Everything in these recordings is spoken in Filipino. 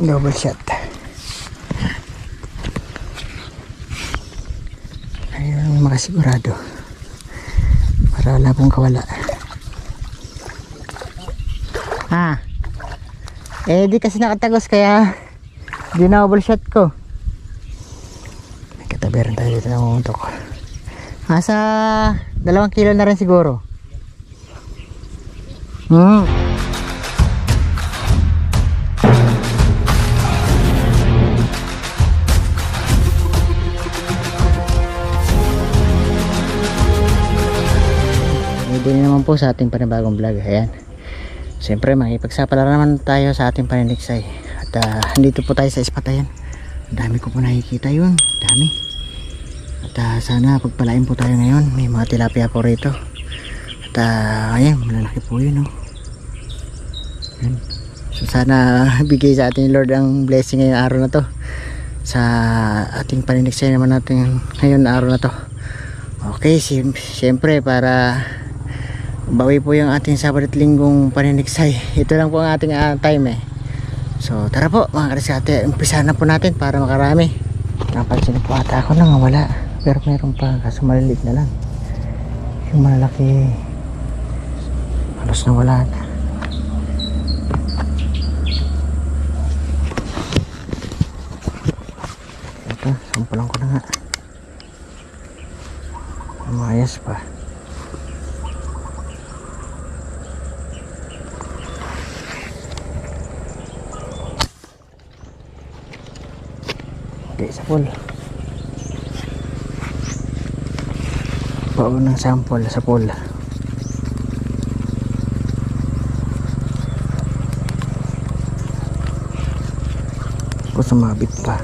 Double shot. Ayun ang makasigurado para wala pong kawala. Di kasi nakatagos kaya dinouble shot ko. May katabi rin tayo dito na mumuntok. Nasa 2 kilo na rin siguro. Hindi naman po sa ating panibagong vlog. Ayan. Siyempre makipagsapala naman tayo sa ating paniniksay. At nandito po tayo sa Ispatayan. Ang dami ko po nakikita yun. Dami. At sana pagpalain po tayo ngayon. May mga tilapia po rito. At ayan, malalaki po yun. Ayan. So sana bigay sa ating Lord ang blessing ngayong araw na to. Sa ating paniniksay naman natin ngayon araw na to. Okay, siyempre para bawi po yung ating Sabado at Linggong paniniksay. Ito lang po ang ating time So tara po mga kadiskarte, umpisa na po natin para makarami. Napansin po ata ako nang wala, pero meron pa, kaso maliliit na lang. Yung malalaki halos na wala na. Ito, sampulan ko na nga. Umayos pa. Sa pool. Paunang sample sa pool. Kung sumabit pa.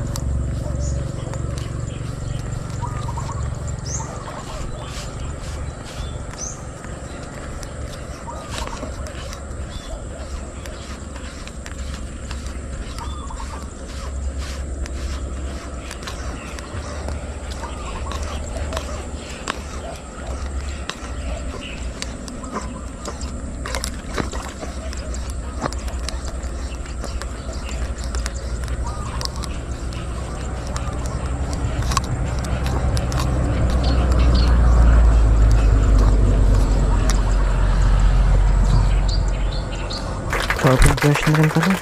Open brush na rin pala.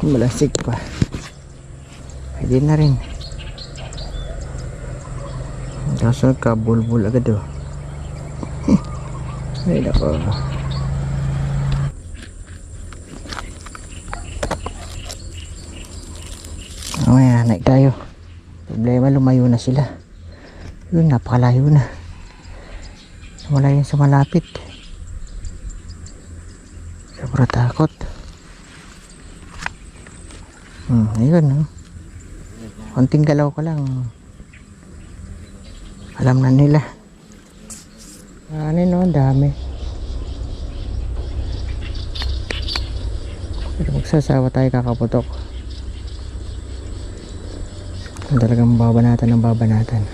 Malasig pa. Pwede na rin. Kaso nagka-bulbul agad Ay nako. Mamaya naik tayo. Problema lumayo na sila. Yun, napakalayo na. Wala yun sa malapit. Sobrang takot. Ayun konting galaw ko lang alam na nila. Dami. Pero magsasawa tayo kakaputok. Talagang babanatan ng babanatan.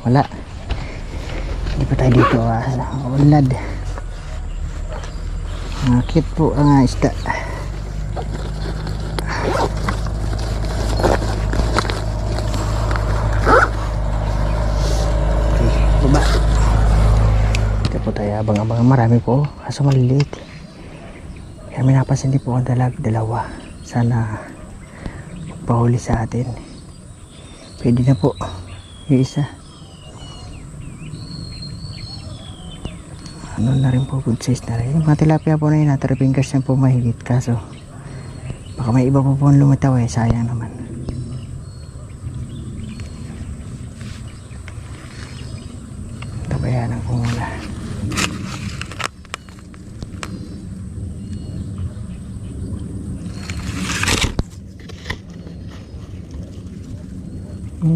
Wala. Hindi pa tayo dito ulad. Nakit po ang isda. Okay, baba. Ito po tayo abang-abang. Marami po, kaso maliliit. Kaya may napansin din po ang dalawa. Sana magpahuli sa atin. Pwede na po yung isa. Ano na rin po, good size na rin. Yung mga tilapia po na yun, 3 fingers na po mahigit. Kaso baka may iba po po lumitaw sayang naman. Tabayanan ko muna.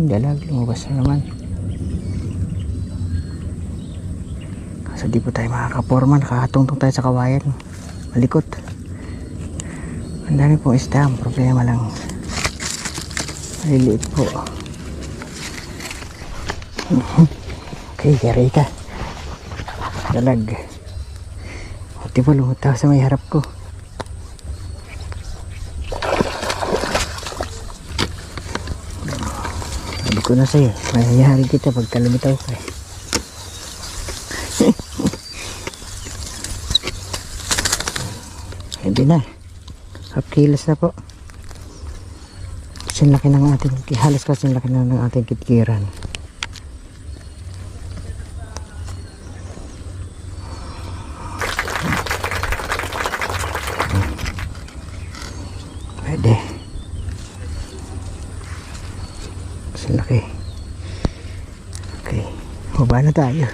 Dalag, lumabas na naman. Kasi di po tayo makakaporma, nakakatungtong tayo sa kawayan, malikot. Ang dami pong isda, ang problema lang Maliliit po. Okay, yari ka. Dalag. Buti po lumutaw sa may harap ko. Sabi ko na sa'yo, mayayari kita pagka lumitaw ka. Hindi na. Half kilos na po. Kasing laki ng ating, halos kasing laki na ng ating kitkiran. Pwede. Kasing laki. Okay. Baba na tayo.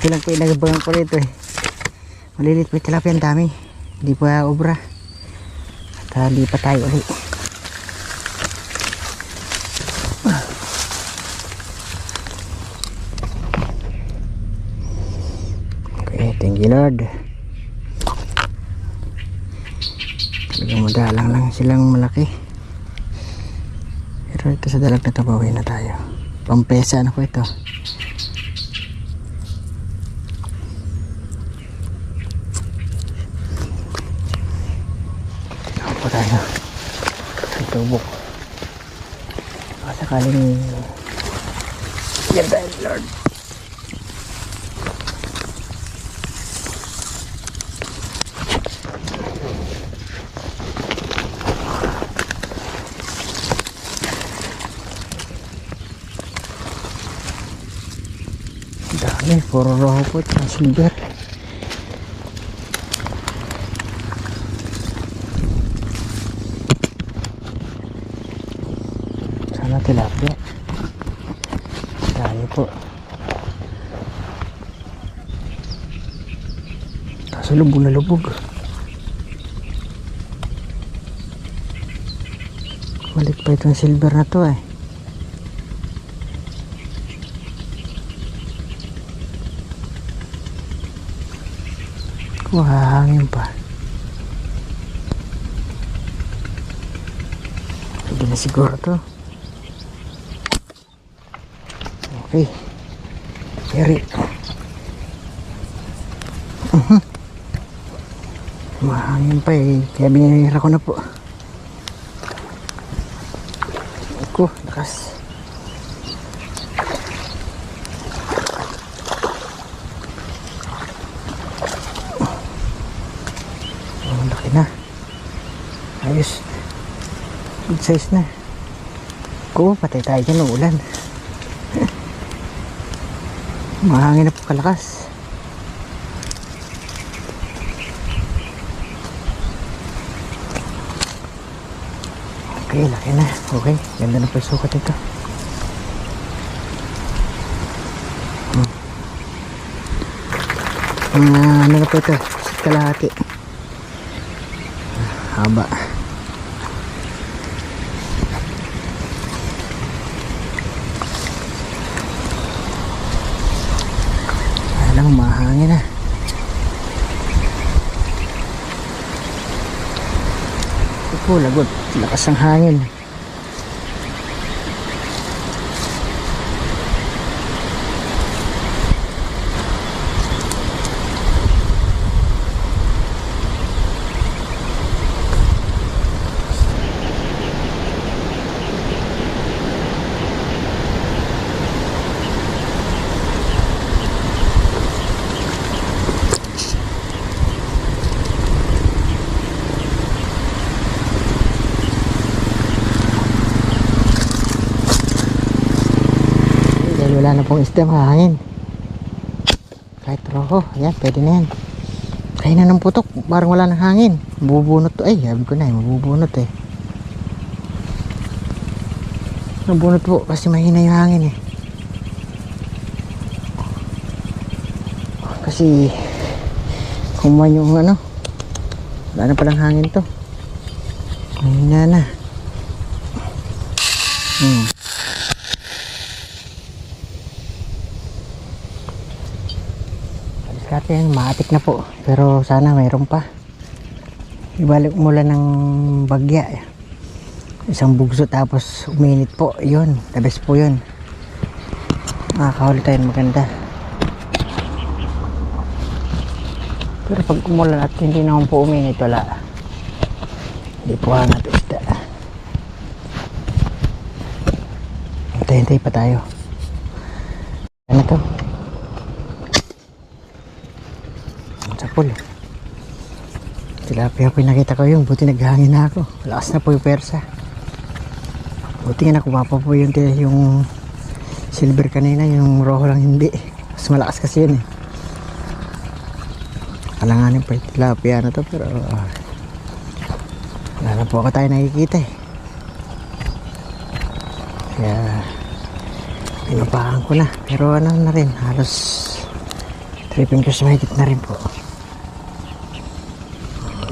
Ito lang po inagabangan ko rito eh. Malilit po yung tilapia, ang dami. Hindi po obra. At lipat tayo ulit. Okay, thank you Lord. Talagang madalang lang silang malaki. Pero ito sa dalag na tabawin na tayo. Pampesa na po ito. Ako tayo sa tubok. Sakaling yan tayo Lord. Dami, puro roho po at silver. Sana tilapia. Dami po. Kaso lubog na lubog. Balik pa itong silver na to eh. Hangin pa. Pwede na siguro to. Okay. Yari. Mahangin pa eh. Kaya binira ko na po. Ako, lakas. Na. Ayos. Good size na. Ko, patay tayo dyan ng ulan. Mahangin na po kalakas. Okay, laki na. Okay, ganda na po yung sukat ito. Ano na po ito? Kalahati. Haba. Alam, mahangin na. Ito po, lagot. Lakas ang hangin. Wala na pong isda, mahangin. Kahit roho, ayan, pwede na yan. Kaya na ng putok, parang wala nang hangin. Mabubunot to, ay, sabi ko na mabubunot eh. Nabunot po, kasi mahina yung hangin eh. Kasi, kumuha yung ano, wala na palang hangin to. Mahina na. Dati maatik na po, pero sana mayroon pa. Ibalik mula ng bagya. Isang bugso tapos uminit po. Yun, the best po yun. Makakahuli tayo maganda. Pero pag umulan at hindi naman po uminit, wala. Hindi po hangat isda. Hintay-hintay pa tayo. Ano to? Sa pool. Tilapia po yung nakita ko yung buti naghangin na ako. Lakas na po yung persa. Buti nga nakuha pa po yung silver kanina, yung roho lang hindi. Mas malakas kasi yun eh. Alanganin pa yung tilapia na to pero wala na po ako tayo nakikita eh. Kaya pinupakan ko na. Pero ano na rin, halos 3 fingers mahigit na rin po.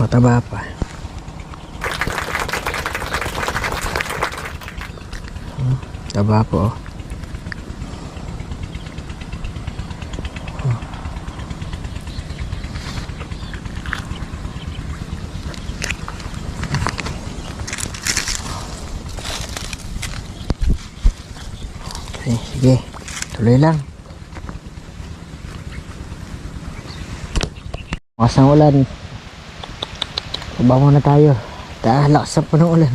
Mataba pa. Taba po. Okay, sige. Tuloy lang. Bukas ng ulan. Baba muna tayo. Lakas po ng ulan.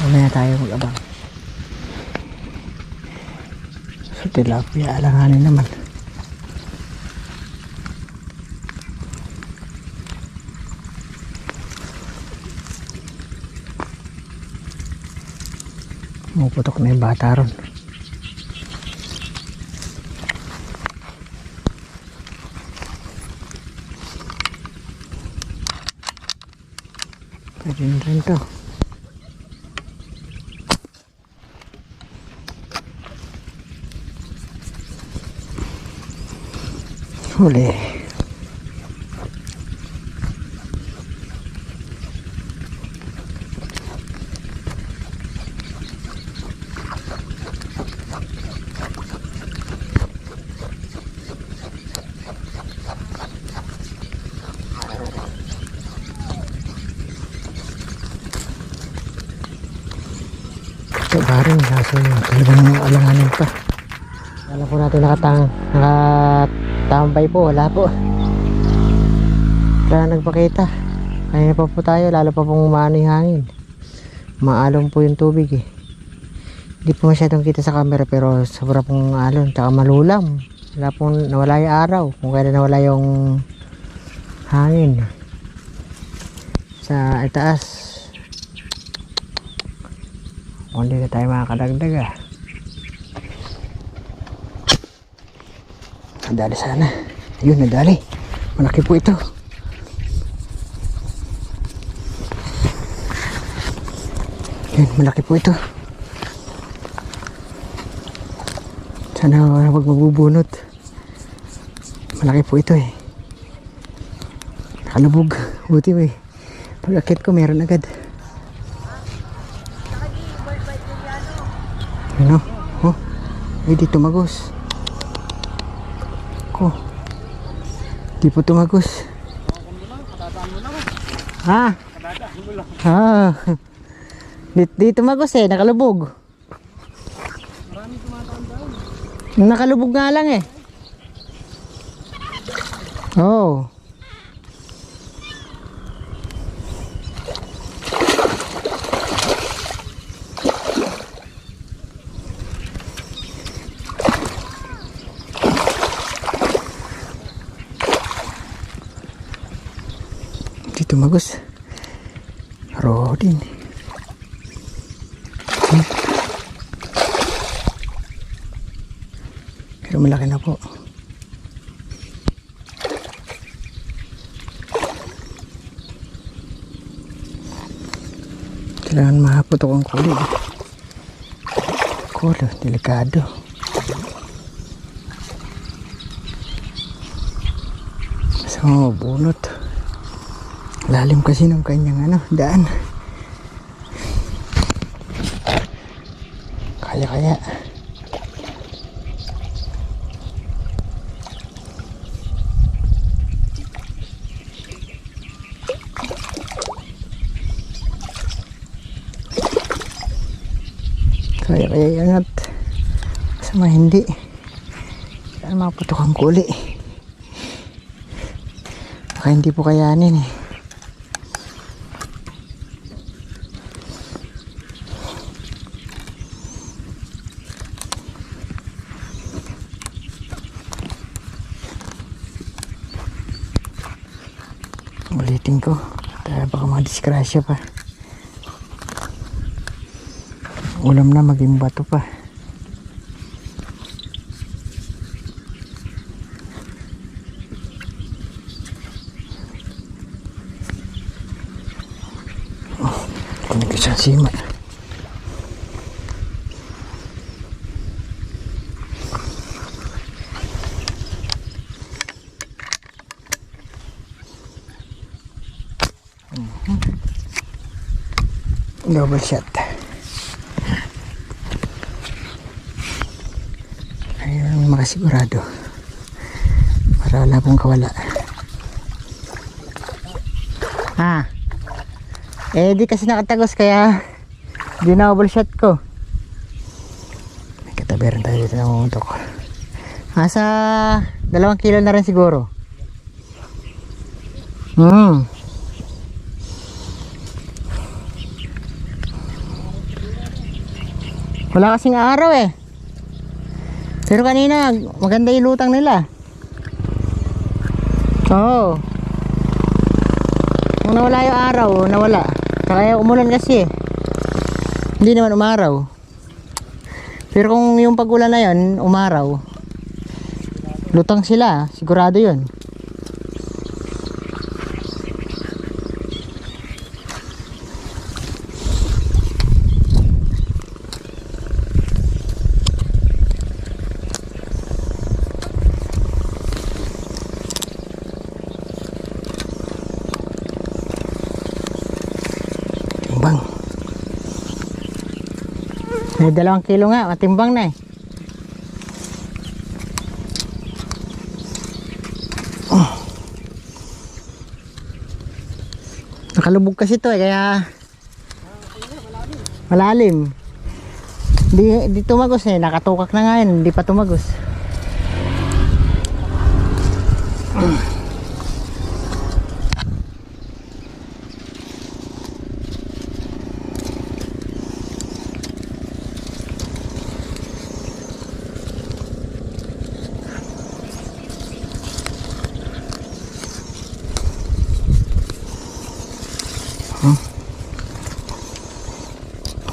Mamaya tayo mag-abang. So tilapia, alanganin naman. Puputok na yung bata ron. Pwede rin to. Huli. Ito baring kaso talagang alanganin pa. Alam po natin nakatambay po, wala po. Kaya nagpakita. Kaya pa po tayo, lalo pa pong umano yung hangin. Maalon po yung tubig eh. Hindi po masyadong kita sa camera pero sobra pong alon, tsaka malulam. Wala pong nawala yung araw, kung kaya nawala yung hangin. Sa itaas. Hindi na tayo makakadagdag ah. Nadali sana. Ayun, nadali. Malaki po ito. Ayun, malaki po ito. Sana wag mabubunot. Malaki po ito eh. Nakalubog. Buti eh. Pag-akit ko meron agad. Ano? Oh. Ay, di tumagos. Ko. Di po tumagos. Ha? Ha? Di tumagos eh, nakalubog. Nakalubog nga lang eh. Oh. Tumagos. Roho din. Pero malaki na po. Kailangan mahaputok ang kulit. Kulo, delikado. Basta mabunot. Lalim kasi ng kanyang daan. Kaya. kaya iangat. Sama hindi. Saan maputok ang kuli. Baka hindi po kayanin eh. Ulitin ko. Baka madiskrasya pa. Ulam na maging bato pa. Kunin ko siyang sima. Double shot. Ayun, makasigurado para wala pong kawala. Di kasi nakatagos kaya dinouble shot ko. May katabi rin tayo dito na mumutok. Nasa 2 kilo na rin siguro. Wala kasing araw eh. Pero kanina maganda yung lutang nila. Oo. Kung nawala yung araw, nawala. Kaya umulan kasi eh. Hindi naman umaraw. Pero kung yung pag-ulan na yun, umaraw, lutang sila, sigurado yun. Timbang. May 2 kilo nga, matimbang na eh. Nakalubog kasi to eh, kaya malalim. Di tumagos eh, nakatukak na nga yun, hindi pa tumagos.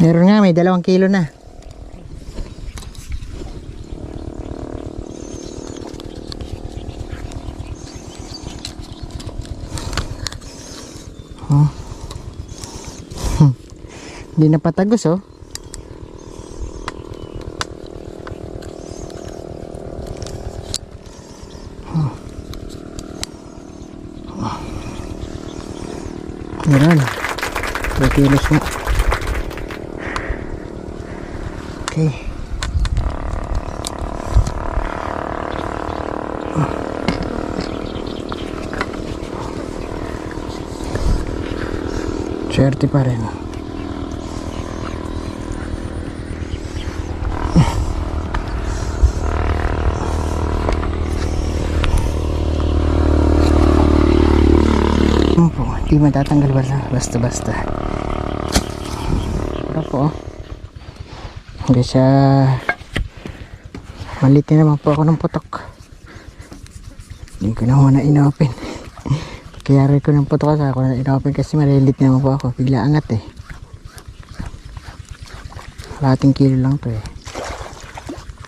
Meron nga, may 2 kilo na. Hindi na patagos oh. Meron 2 kilos na. Okay. Swerte pa rin. Hindi matatanggal basta-basta. Pero po hindi siya malit na naman po ako ng putok. Hindi ko na muna inopen. Kaya rin ko ng putok ako na inopen kasi malilit na naman po ako. Bigla angat eh. 1 kilo lang to eh.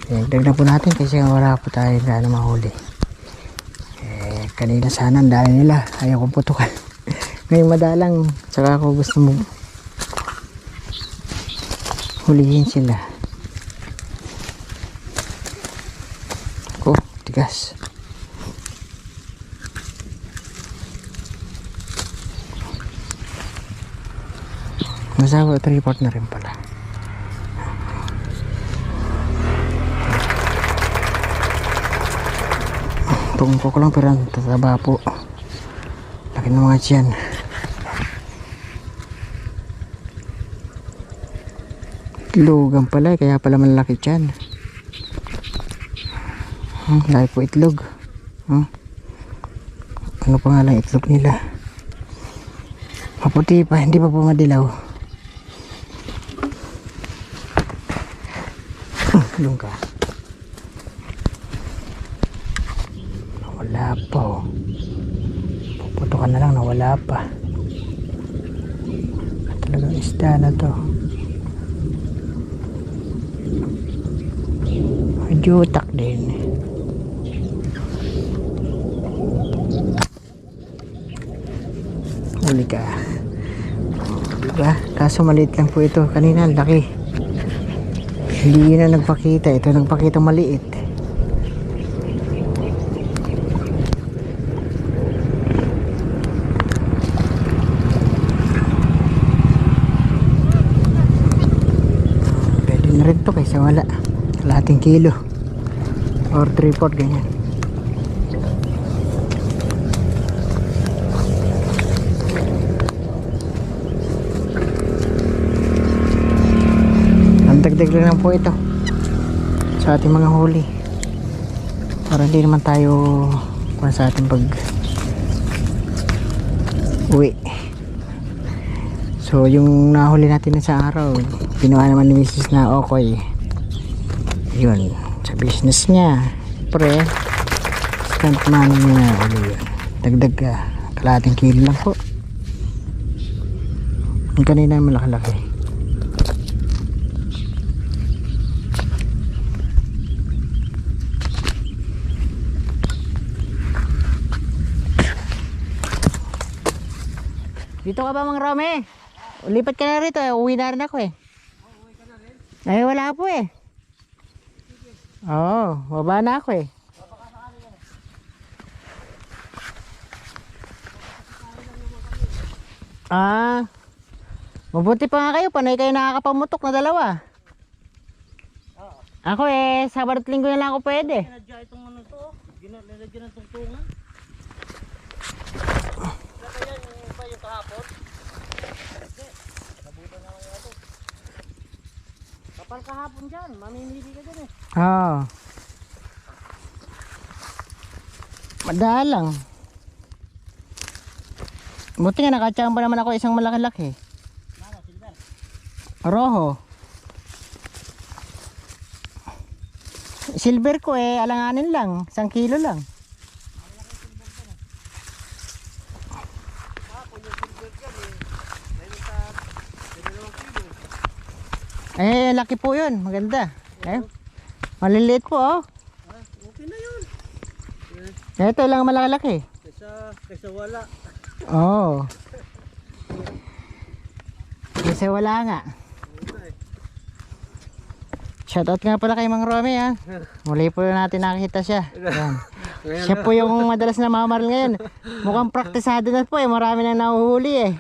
Dagdag na po natin kasi wala po tayo na mahuli. Kanina sana ang dahil nila. Ayaw kong putukan. Ngayon madalang. Saka ako gusto mo hulihin sila. Ako, tigas. Masawa at report na rin pala. Tungko ko lang pero tataba po. Laki ng mga tiyan. Itlogan pala, kaya pala malaki dyan. Laki po itlog. Ano pa nga lang itlog nila? Maputi pa, hindi pa po madilaw. Doon ka. Wala pa oh. Puputukan na lang na wala pa. Talagang isda na to. Medyo utak din. Huli ka. Diba? Kaso maliit lang po ito. Kanina laki. Hindi na nagpakita. Ito nagpakita maliit. Pwede na rin to kaysa wala. Kalahating kilo. Or 3/4 ganyan. Dagdag lang po ito sa ating mga huli para hindi naman tayo sa ating pag uwi. So yung nahuli natin sa araw, ginawa naman ni Mrs. na okay yun sa business niya, pre stunt money niya ulit yun. Dagdag kalahating kilo lang po. Yung kanina malaki-laki. Dito ka ba, Mang Rome? Lipat ka na rito, uwi na rin ako eh. Uwi ka na rin? Ay, wala po eh. Oo, baba na ako eh. Mabuti pa nga kayo, panay kayo nakakapamutok na dalawa. Ako eh, Sabado at Linggo na lang ako pwede. Ginadya itong ano to, ginadya ng tungtungan. Yung kahapon. Nabutan na lang ito. Kapal kahapon dyan, mamimili ka dyan eh. Oo. Madalang. Buti nga nakachamba naman ako isang malaki-laki. Ano, silver? Roho. Silver ko eh, alanganin lang, 1 kilo lang. Eh, laki po yun. Maganda. Eh, maliliit po, oh. Okay na yun. Ito lang malaki-laki. Kaysa wala. Oo. Kasi wala nga. Shoutout nga pala kay Mang Rome ha. Muli po natin nakikita siya. Yan. Siya po yung madalas na mamaral ngayon. Mukhang praktisado na po eh. Marami nang nahuhuli eh.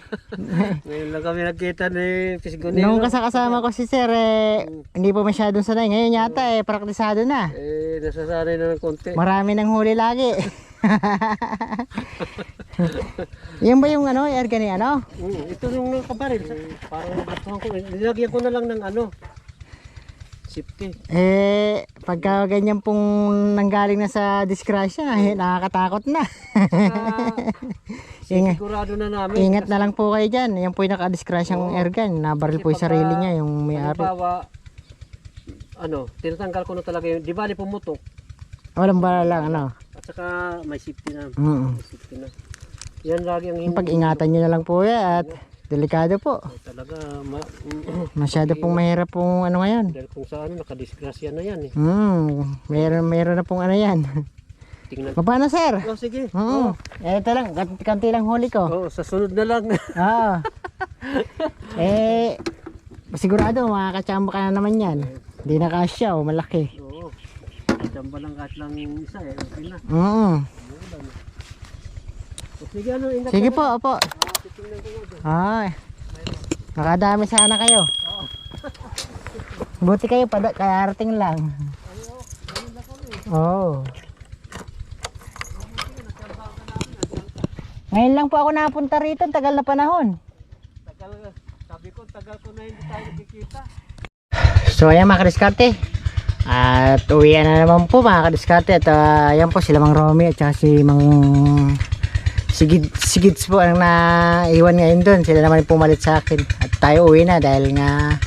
Ngayon lang kami nagkita ni Pisgonero. Nung kasama ko si Sir hindi po masyadong sanay. Ngayon yata praktisado na. Nasasanay na ng konti. Marami nang huli lagi. Yan ba yung erga ni ano? Ito yung nakabaril. Parang batuhan ko. Nilagyan ko na lang ng safety. Pagka ganyan pong nanggaling na sa disgrasya, nakakatakot na. Sigurado na namin. Ingat na lang po kayo dyan. Yan po yung nakadisgrasyang airgun. Nabaril po yung sarili niya, yung may-ari. Halimbawa, tinatanggal ko na talaga yung, di ba pumutok? Walang bala lang, At saka may safety na. May safety na. Yan lagi ang hindi. Pag-ingatan nyo na lang po yan at delikado po. Talaga, masyado pong mahirap pong ngayon. Dahil kung saan nakadisgrasya na yan eh. Meron na pong yan. Tingnan. Baba na, sir. Sige. Ito lang, kanti lang huli ko. Sa sunod na lang. Sigurado makakachamba ka na naman yan. Hindi na kasya, malaki. Oo. Chamba lang kahit lang isa eh. Okay na. Sige, ingat. Sige po, opo. Nakadami sana kayo. Buti kayo, karating lang. Ngayon lang po ako napunta rito, tagal na panahon. Sabi ko, tagal ko na hindi tayo nakikita. So ayan mga kadiskarte, at uwian na naman po mga kadiskarte. At ayan po sila Mang Romy at saka si Mang Sigids po ang naiwan ngayon doon. Sila naman pumalit sa akin at tayo uwi na dahil nga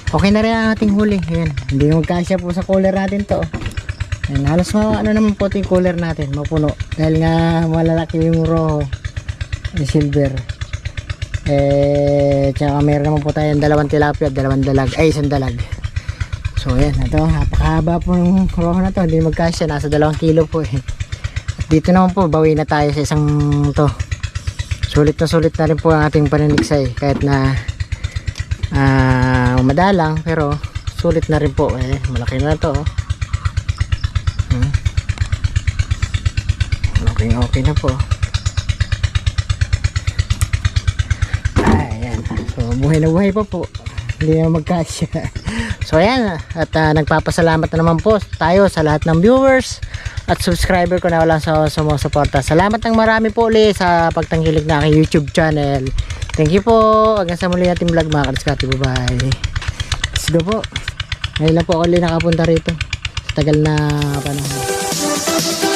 okay na rin ang ating huli. Ayan, hindi magkasya po sa cooler natin to. Ayan, halos ano naman po yung cooler natin, mapuno dahil nga malalaki yung roho, yung silver. Tsaka meron naman po tayong 2 tilapia at 2 dalag, ay 1 dalag. So ayan, ito napakahaba po ng roho na to, hindi magkasya, nasa 2 kilo po eh. Dito naman po, bawi na tayo sa isang to. Sulit na rin po ang ating paniniksay. Kahit na madalang, pero sulit na rin po. Malaki na to. Okay na po. Ayan. So, buhay na buhay pa po. Hindi na magkasya. So ayan, at nagpapasalamat na naman po tayo sa lahat ng viewers at subscriber ko na walang sumusuporta. Salamat ng marami po ulit sa pagtangkilik na aking YouTube channel. Thank you po. Hanggang sa muli nating vlog mga kadiskarte. Bye-bye. Let's go po. Ngayon lang po ako ulit nakapunta rito. Sa tagal na panahon.